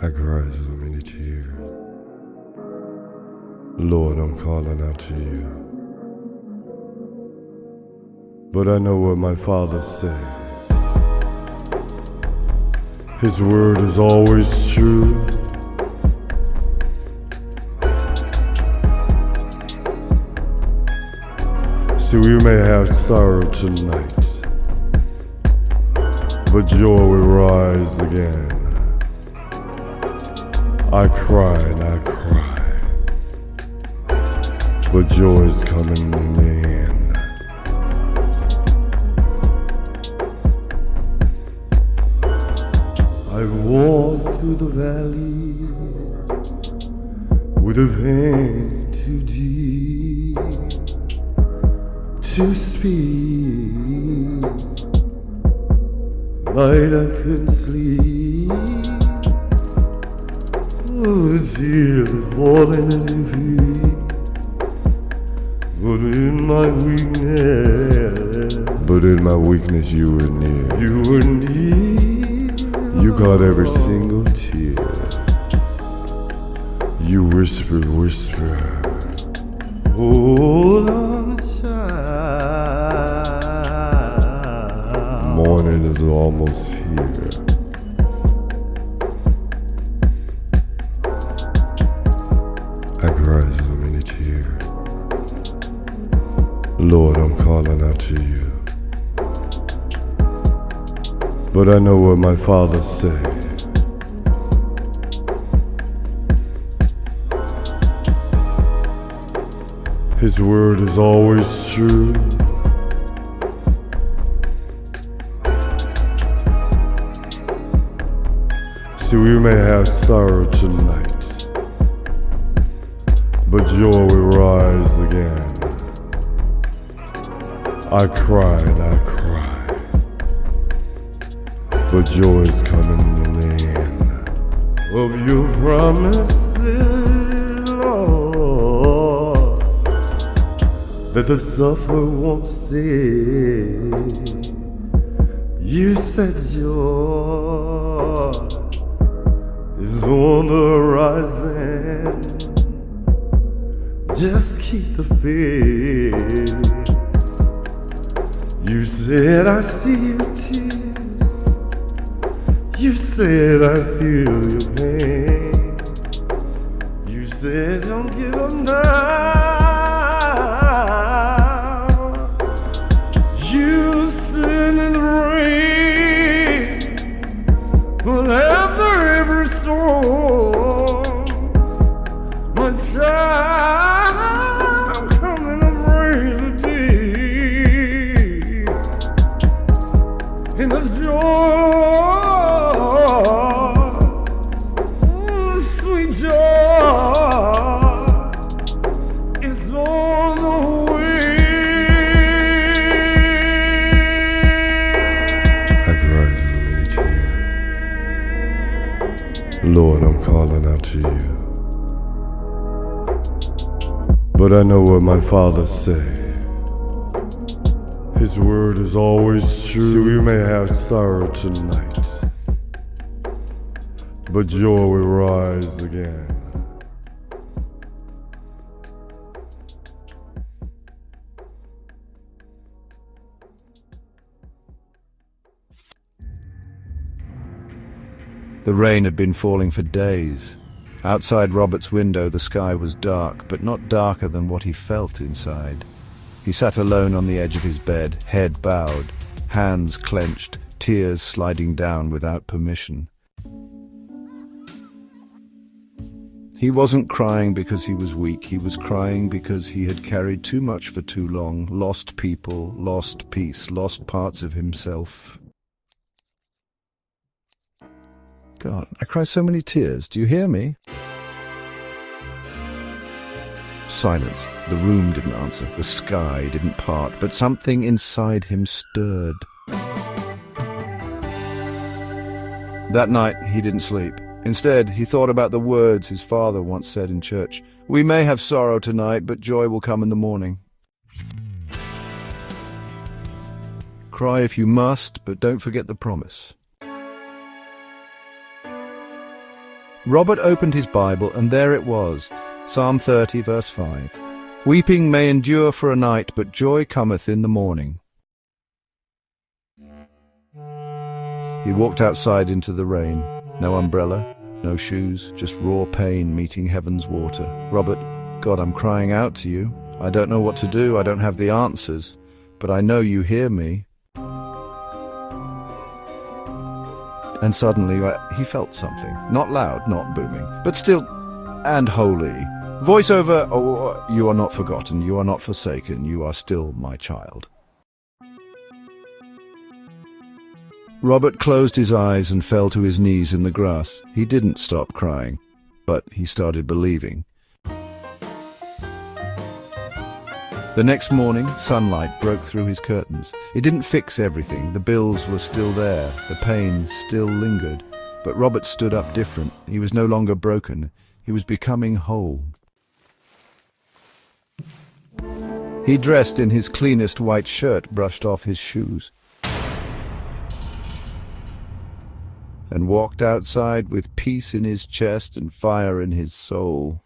I cry so many tears. Lord, I'm calling out to you. But I know what my Father said. His word is always true. So we may have sorrow tonight, but joy will rise again. I cry and I cry, but joy is coming in the end. I walk through the valley with a pain too deep to speak. Night I couldn't sleep. Oh, tears falling at your feet. But in my weakness you were near. You were near. You caught every single tear. You whispered, hold on, child. Morning is almost here. I cry so many tears. Lord, I'm calling out to you. But I know what my Father said. His word is always true. So we may have sorrow tonight, but joy will rise again. I cry and I cry, but joy is coming in the end of your promises, Lord, that the sufferer won't see. You said joy is on the horizon. Just keep the faith. You said I see your tears. You said I feel your pain. You said don't give up now. You said in the rain, but after every storm, my child, I'm coming to raise the deep in the joy, sweet joy is on the way. I cry so many tears. Lord, I'm calling out to you. But I know what my Father said. His word is always true. So we may have sorrow tonight, but joy will rise again. The rain had been falling for days. Outside Robert's window the sky was dark, but not darker than what he felt inside. He sat alone on the edge of his bed, head bowed, hands clenched, tears sliding down without permission. He wasn't crying because he was weak, he was crying because he had carried too much for too long, lost people, lost peace, lost parts of himself. God, I cry so many tears. Do you hear me? Silence. The room didn't answer. The sky didn't part, but something inside him stirred. That night, he didn't sleep. Instead, he thought about the words his father once said in church. We may have sorrow tonight, but joy will come in the morning. Cry if you must, but don't forget the promise. Robert opened his Bible, and there it was, Psalm 30, verse 5. Weeping may endure for a night, but joy cometh in the morning. He walked outside into the rain. No umbrella, no shoes, just raw pain meeting heaven's water. Robert, God, I'm crying out to you. I don't know what to do, I don't have the answers, but I know you hear me. And suddenly he felt something. Not loud, not booming, but still and holy. Voice over, oh, you are not forgotten, you are not forsaken, you are still my child. Robert closed his eyes and fell to his knees in the grass. He didn't stop crying, but he started believing. The next morning, sunlight broke through his curtains. It didn't fix everything. The bills were still there. The pain still lingered. But Robert stood up different. He was no longer broken. He was becoming whole. He dressed in his cleanest white shirt, brushed off his shoes, and walked outside with peace in his chest and fire in his soul.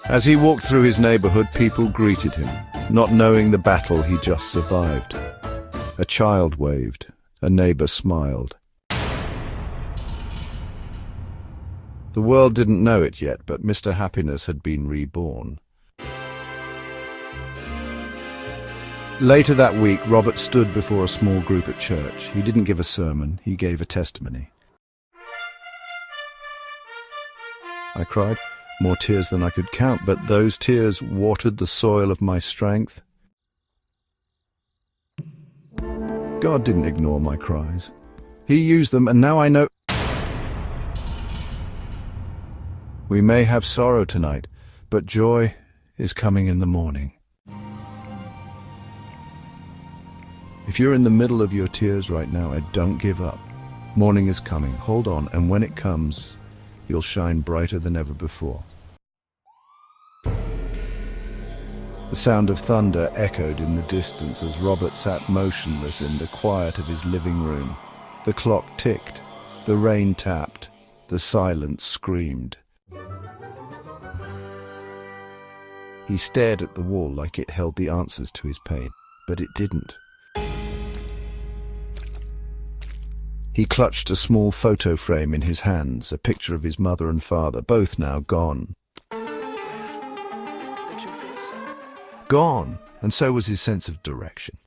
As he walked through his neighborhood, people greeted him, not knowing the battle he just survived. A child waved. A neighbor smiled. The world didn't know it yet, but Mr. Happiness had been reborn. Later that week, Robert stood before a small group at church. He didn't give a sermon, he gave a testimony. I cried. More tears than I could count, but those tears watered the soil of my strength. God didn't ignore my cries. He used them, and now I know. We may have sorrow tonight, but joy is coming in the morning. If you're in the middle of your tears right now, don't give up. Morning is coming. Hold on, and when it comes, you'll shine brighter than ever before. The sound of thunder echoed in the distance as Robert sat motionless in the quiet of his living room. The clock ticked, the rain tapped, the silence screamed. He stared at the wall like it held the answers to his pain, but it didn't. He clutched a small photo frame in his hands, a picture of his mother and father, both now gone. Gone, and so was his sense of direction.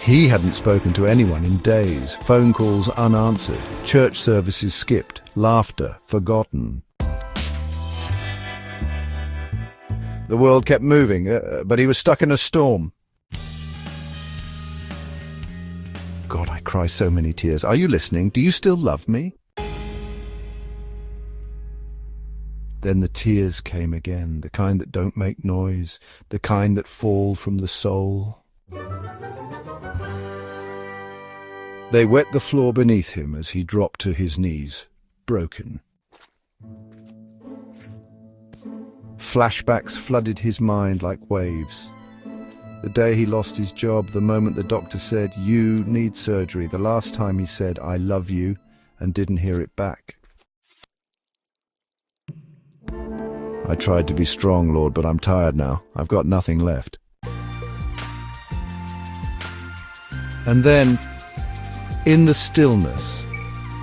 He hadn't spoken to anyone in days, phone calls unanswered, church services skipped, laughter forgotten. The world kept moving, but he was stuck in a storm. God, I cry so many tears. Are you listening? Do you still love me? Then the tears came again, the kind that don't make noise, the kind that fall from the soul. They wet the floor beneath him as he dropped to his knees, broken. Flashbacks flooded his mind like waves. The day he lost his job, the moment the doctor said, "You need surgery," the last time he said, "I love you," and didn't hear it back. I tried to be strong, Lord, but I'm tired now. I've got nothing left. And then, in the stillness,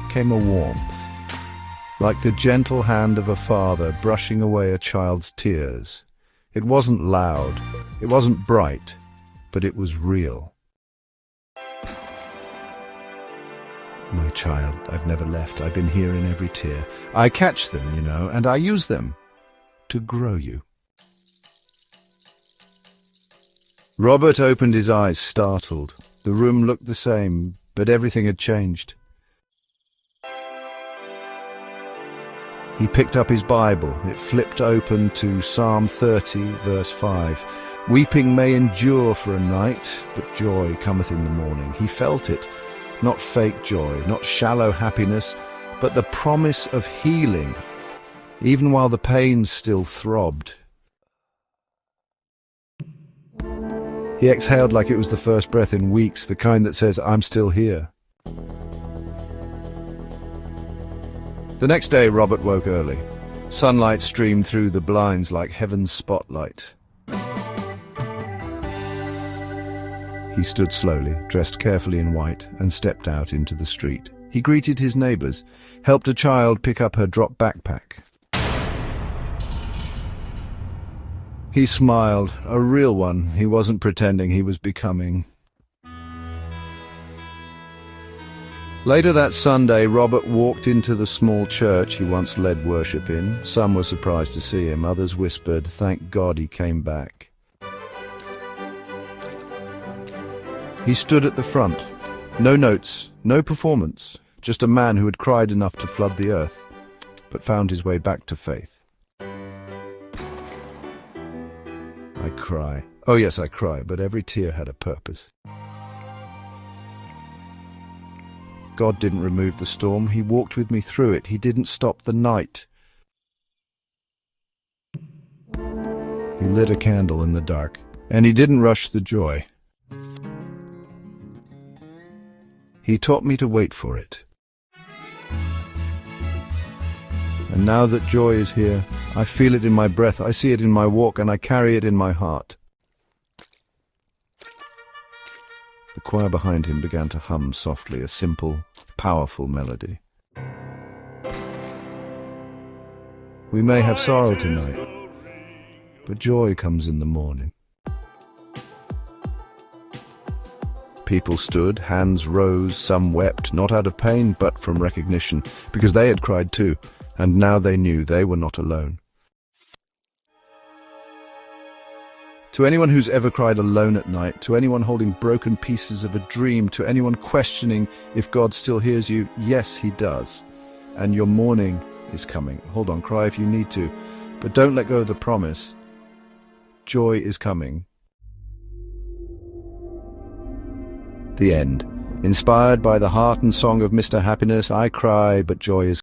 came a warmth, like the gentle hand of a father brushing away a child's tears. It wasn't loud, it wasn't bright, but it was real. My child, I've never left. I've been here in every tear. I catch them, you know, and I use them to grow you. Robert opened his eyes, startled. The room looked the same, but everything had changed. He picked up his Bible. It flipped open to Psalm 30, verse 5. Weeping may endure for a night, but joy cometh in the morning. He felt it. Not fake joy, not shallow happiness, but the promise of healing, even while the pain still throbbed. He exhaled like it was the first breath in weeks, the kind that says, "I'm still here." The next day, Robert woke early. Sunlight streamed through the blinds like heaven's spotlight. He stood slowly, dressed carefully in white, and stepped out into the street. He greeted his neighbors, helped a child pick up her dropped backpack. He smiled, a real one. He wasn't pretending, he was becoming. Later that Sunday, Robert walked into the small church he once led worship in. Some were surprised to see him, others whispered, "Thank God he came back." He stood at the front. No notes, no performance, just a man who had cried enough to flood the earth, but found his way back to faith. I cry. Oh yes, I cry, but every tear had a purpose. God didn't remove the storm, he walked with me through it. He didn't stop the night. He lit a candle in the dark, and he didn't rush the joy. He taught me to wait for it. And now that joy is here, I feel it in my breath, I see it in my walk, and I carry it in my heart. The choir behind him began to hum softly, a simple, powerful melody. We may have sorrow tonight, but joy comes in the morning. People stood, hands rose, some wept, not out of pain, but from recognition, because they had cried too, and now they knew they were not alone. To anyone who's ever cried alone at night, to anyone holding broken pieces of a dream, to anyone questioning if God still hears you, yes, he does. And your morning is coming. Hold on, cry if you need to, but don't let go of the promise. Joy is coming. The end. Inspired by the heart and song of Mr. Happiness, I cry, but joy is